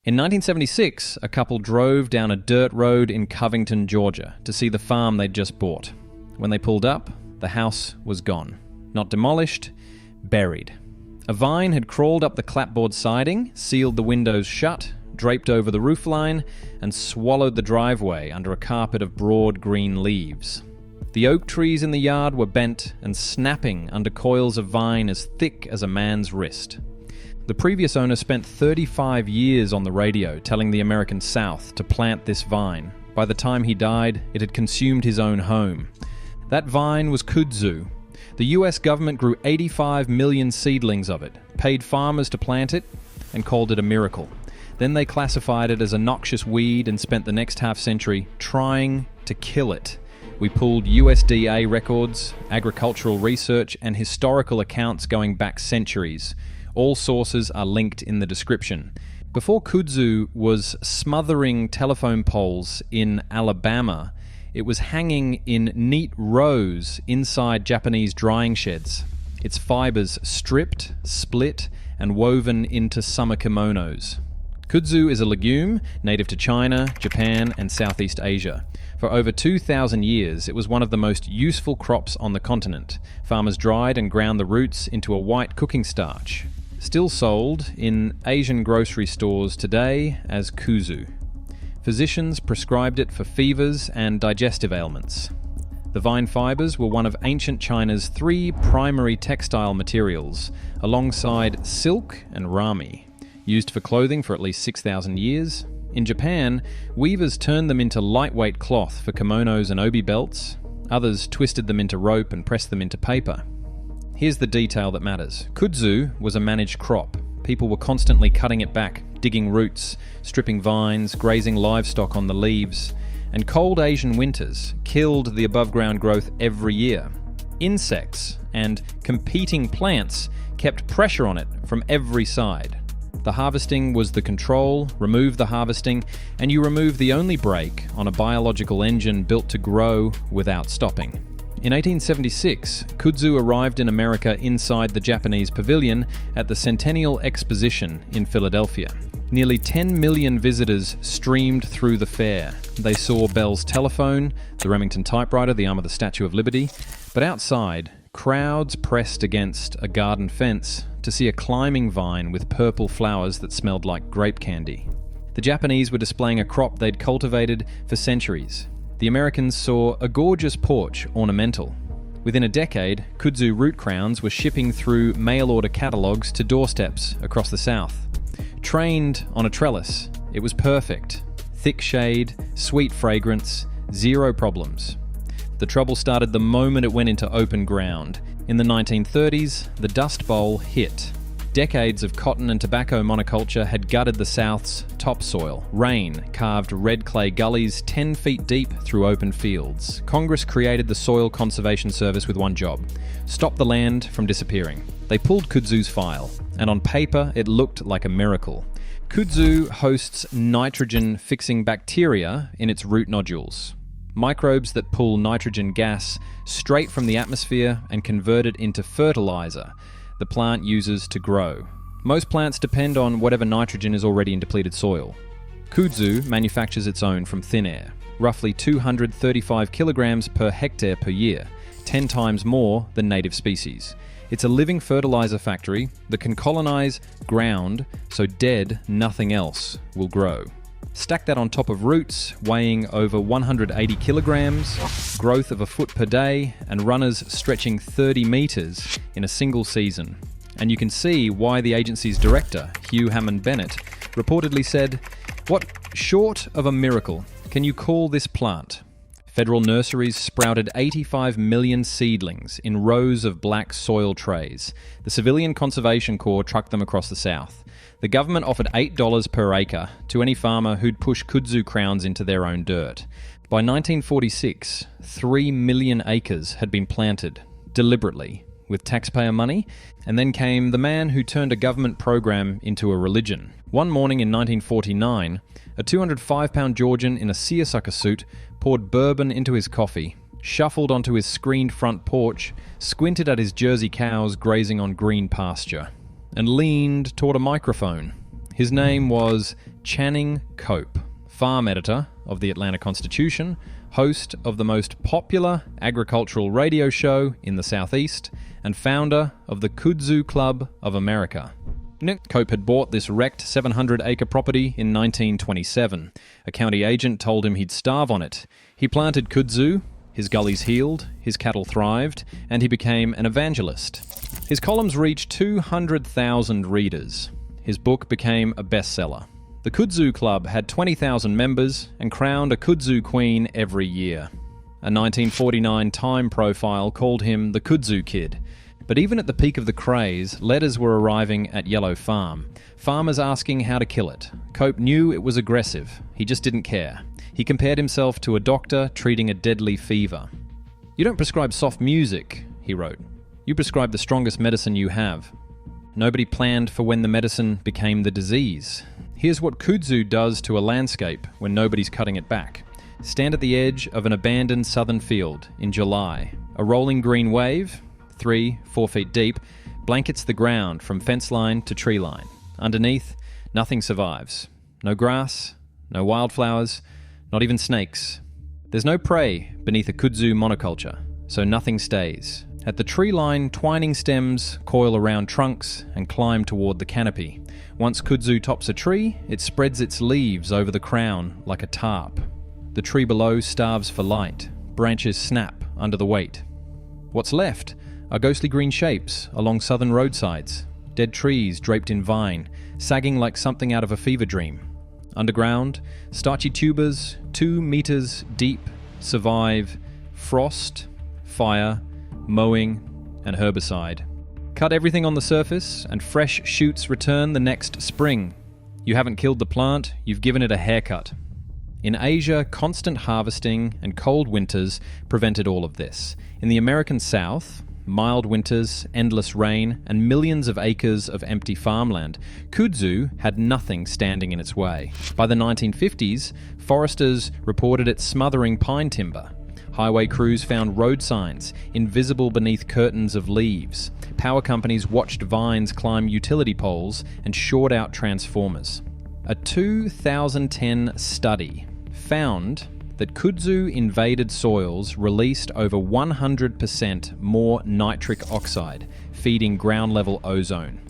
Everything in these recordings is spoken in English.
In 1976, a couple drove down a dirt road in Covington, Georgia, to see the farm they'd just bought. When they pulled up, the house was gone. Not demolished, buried. A vine had crawled up the clapboard siding, sealed the windows shut, draped over the roofline, and swallowed the driveway under a carpet of broad green leaves. The oak trees in the yard were bent and snapping under coils of vine as thick as a man's wrist. The previous owner spent 35 years on the radio telling the American South to plant this vine. By the time he died, it had consumed his own home. That vine was kudzu. The US government grew 85 million seedlings of it, paid farmers to plant it, and called it a miracle. Then they classified it as a noxious weed and spent the next half-century trying to kill it. We pulled USDA records, agricultural research, and historical accounts going back centuries. All sources are linked in the description. Before kudzu was smothering telephone poles in Alabama, it was hanging in neat rows inside Japanese drying sheds. Its fibers stripped, split, and woven into summer kimonos. Kudzu is a legume native to China, Japan, and Southeast Asia. For over 2,000 years, it was one of the most useful crops on the continent. Farmers dried and ground the roots into a white cooking starch. Still sold in Asian grocery stores today as kudzu. Physicians prescribed it for fevers and digestive ailments. The vine fibers were one of ancient China's 3 primary textile materials, alongside silk and rami, used for clothing for at least 6,000 years. In Japan, weavers turned them into lightweight cloth for kimonos and obi belts. Others twisted them into rope and pressed them into paper. Here's the detail that matters. Kudzu was a managed crop. People were constantly cutting it back, digging roots, stripping vines, grazing livestock on the leaves. And cold Asian winters killed the above-ground growth every year. Insects and competing plants kept pressure on it from every side. The harvesting was the control, remove the harvesting, and you remove the only brake on a biological engine built to grow without stopping. In 1876, kudzu arrived in America inside the Japanese pavilion at the Centennial Exposition in Philadelphia. Nearly 10 million visitors streamed through the fair. They saw Bell's telephone, the Remington typewriter, the arm of the Statue of Liberty. But outside, crowds pressed against a garden fence to see a climbing vine with purple flowers that smelled like grape candy. The Japanese were displaying a crop they'd cultivated for centuries. The Americans saw a gorgeous porch ornamental. Within a decade, kudzu root crowns were shipping through mail-order catalogs to doorsteps across the South. Trained on a trellis, it was perfect. Thick shade, sweet fragrance, zero problems. The trouble started the moment it went into open ground. In the 1930s, the Dust Bowl hit. Decades of cotton and tobacco monoculture had gutted the South's topsoil. Rain carved red clay gullies 10 feet deep through open fields. Congress created the Soil Conservation Service with one job: stop the land from disappearing. They pulled kudzu's file, and on paper it looked like a miracle. Kudzu hosts nitrogen-fixing bacteria in its root nodules. Microbes that pull nitrogen gas straight from the atmosphere and convert it into fertilizer the plant uses to grow. Most plants depend on whatever nitrogen is already in depleted soil. Kudzu manufactures its own from thin air, roughly 235 kilograms per hectare per year, 10 times more than native species. It's a living fertilizer factory that can colonize ground so dead nothing else will grow. Stack that on top of roots weighing over 180 kilograms, growth of a foot per day, and runners stretching 30 meters in a single season. And you can see why the agency's director, Hugh Hammond Bennett, reportedly said, "What short of a miracle can you call this plant?" Federal nurseries sprouted 85 million seedlings in rows of black soil trays. The Civilian Conservation Corps trucked them across the South. The government offered $8 per acre to any farmer who'd push kudzu crowns into their own dirt. By 1946, 3 million acres had been planted, deliberately, with taxpayer money, and then came the man who turned a government program into a religion. One morning in 1949, a 205-pound Georgian in a seersucker suit poured bourbon into his coffee, shuffled onto his screened front porch, squinted at his Jersey cows grazing on green pasture, and leaned toward a microphone. His name was Channing Cope, farm editor of the Atlanta Constitution, host of the most popular agricultural radio show in the Southeast, and founder of the Kudzu Club of America. Cope had bought this wrecked 700-acre property in 1927. A county agent told him he'd starve on it. He planted kudzu, his gullies healed, his cattle thrived, and he became an evangelist. His columns reached 200,000 readers. His book became a bestseller. The Kudzu Club had 20,000 members and crowned a kudzu queen every year. A 1949 Time profile called him the Kudzu Kid. But even at the peak of the craze, letters were arriving at Yellow Farm. Farmers asking how to kill it. Cope knew it was aggressive. He just didn't care. He compared himself to a doctor treating a deadly fever. "You don't prescribe soft music," he wrote. "You prescribe the strongest medicine you have." Nobody planned for when the medicine became the disease. Here's what kudzu does to a landscape when nobody's cutting it back. Stand at the edge of an abandoned southern field in July. A rolling green wave, 3-4 feet deep, blankets the ground from fence line to tree line. Underneath, nothing survives. No grass, no wildflowers, not even snakes. There's no prey beneath a kudzu monoculture, so nothing stays. At the tree line, twining stems coil around trunks and climb toward the canopy. Once kudzu tops a tree, it spreads its leaves over the crown like a tarp. The tree below starves for light. Branches snap under the weight. What's left are ghostly green shapes along southern roadsides, dead trees draped in vine, sagging like something out of a fever dream. Underground, starchy tubers, 2 meters deep, survive frost, fire, mowing, and herbicide. Cut everything on the surface, and fresh shoots return the next spring. You haven't killed the plant, you've given it a haircut. In Asia, constant harvesting and cold winters prevented all of this. In the American South, mild winters, endless rain, and millions of acres of empty farmland, kudzu had nothing standing in its way. By the 1950s, foresters reported it smothering pine timber. Highway crews found road signs, invisible beneath curtains of leaves. Power companies watched vines climb utility poles and short out transformers. A 2010 study found that kudzu invaded soils released over 100% more nitric oxide, feeding ground-level ozone.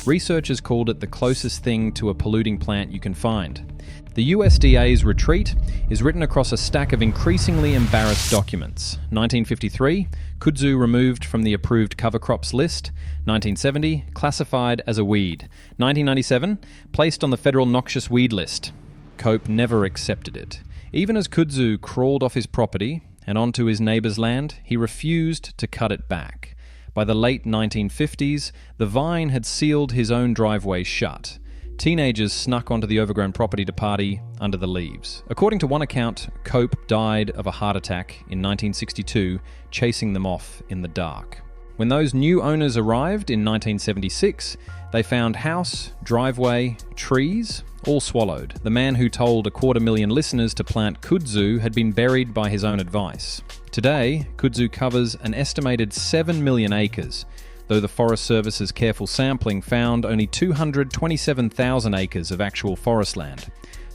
Researchers called it the closest thing to a polluting plant you can find. The USDA's retreat is written across a stack of increasingly embarrassed documents. 1953, kudzu removed from the approved cover crops list. 1970, classified as a weed. 1997, placed on the federal noxious weed list. Cope never accepted it. Even as kudzu crawled off his property and onto his neighbor's land, he refused to cut it back. By the late 1950s, the vine had sealed his own driveway shut. Teenagers snuck onto the overgrown property to party under the leaves. According to one account, Cope died of a heart attack in 1962, chasing them off in the dark. When those new owners arrived in 1976, they found house, driveway, trees, all swallowed. The man who told 250,000 listeners to plant kudzu had been buried by his own advice. Today, kudzu covers an estimated 7 million acres, though the Forest Service's careful sampling found only 227,000 acres of actual forest land,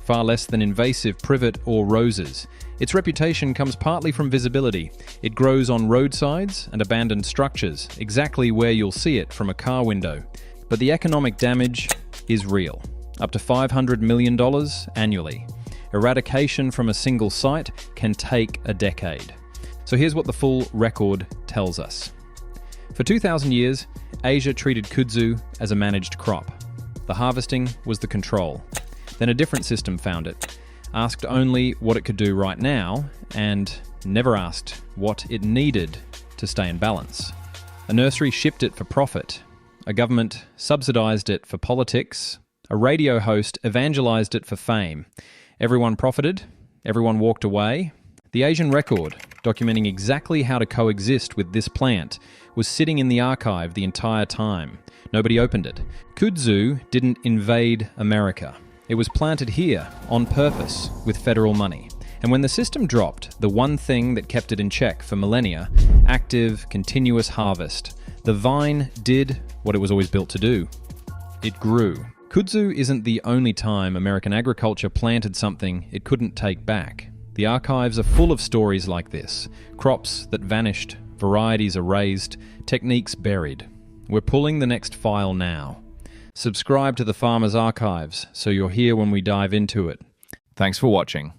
far less than invasive privet or roses. Its reputation comes partly from visibility. It grows on roadsides and abandoned structures, exactly where you'll see it from a car window. But the economic damage is real, up to $500 million annually. Eradication from a single site can take a decade. So here's what the full record tells us. For 2,000 years, Asia treated kudzu as a managed crop. The harvesting was the control. Then a different system found it, asked only what it could do right now, and never asked what it needed to stay in balance. A nursery shipped it for profit. A government subsidized it for politics. A radio host evangelized it for fame. Everyone profited. Everyone walked away. The Asian record, documenting exactly how to coexist with this plant, was sitting in the archive the entire time. Nobody opened it. Kudzu didn't invade America. It was planted here, on purpose, with federal money. And when the system dropped, the one thing that kept it in check for millennia, active, continuous harvest, the vine did what it was always built to do. It grew. Kudzu isn't the only time American agriculture planted something it couldn't take back. The archives are full of stories like this. Crops that vanished, varieties erased, techniques buried. We're pulling the next file now. Subscribe to the Farmer's Archives so you're here when we dive into it. Thanks for watching.